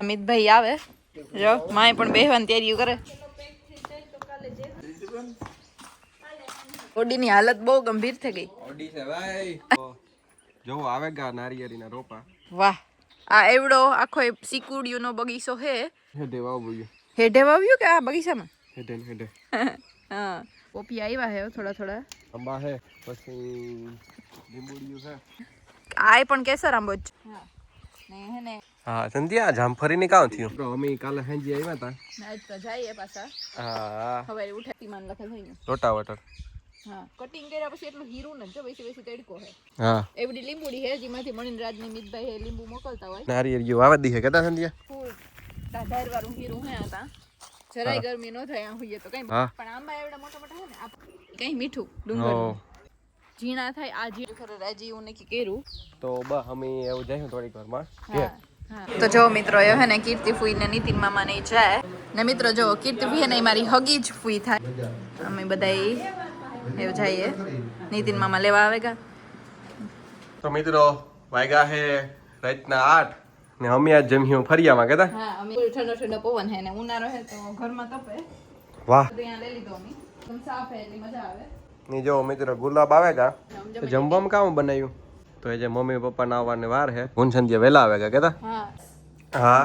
અમિતભાઈ આવે જો માય પણ બેહવાની તૈયારી કરે. ઓડીની હાલત બહુ ગંભીર થઈ ગઈ. ઓડી છે ભાઈ. જો આવેગા નારિયેળીના રોપા. વાહ આ એવડો આખો સિકુડિયુનો બગીચો હે. હેડે વાવ્યું. હેડે વાવ્યું કે આ બગીચામાં? હેડે. હા પોપી આવ્યા હે થોડા. આંબા હે પછી લીંબુડિયું છે. આય પણ કેસર આંબો જ. હા ને હે ને. હા સંધ્યા જામફળી ની કામ થયું. અમે કાલે સાંજે આવ્યા હતા. આજ તો જઈએ પાછા. હા હવે ઉઠાતી માન લખે થઈને. લોટા વટર. હા કટિંગ કર્યા પછી એટલું હીરું ને જો બેસી તડકો હે. હા એવડી લીંબુડી હે જેમાંથી મણીન રાજની મિતભાઈ હે લીંબુ મોકલતા હોય. નારિયેળ આવે દી હે કેતા સંધ્યા. ફૂલ ધાર વાળું હીરું હે આતા. જરાય ગરમી નો થાય આ હોઈએ તો કઈ પણ આંબા એવડા મોટા હે ને કઈ મીઠું ડુંગર ઝીણા થાય આ ઝીણ ખરે રાજી એવું નકી કેરું તો બસ અમે એવું જઈશું થોડીક વારમાં. તો જો મિત્રો એ હે ને કીર્તિ ફૂઈ ને નીતિન મામા ને જાય ને મિત્રો જો કીર્તિ ફૂઈ ને મારી હગી જ ફૂઈ થાય. અમે બધા એવું જઈએ નીતિન મામા લેવા આવેગા. તો મિત્રો વાગ્યા હે રાતના 8 ને અમે આજ જમ્યું ફરિયામાં કેતા. હા અમે ઠંડો પવન હે ને ઉનાળો હે તો ઘરમાં તપે. વાહ ત્યાં લઈ લીધો અમે સાફ હે એટલે મજા આવે. ની જો મિત્રો ગુલાબ આવેગા જમવામાં કામ બનાવ્યું તો એ જે મમ્મી પપ્પા ના આવવાની વાર હે ભૂન સંધ્યા વેલા આવેગા કેતા. હા હા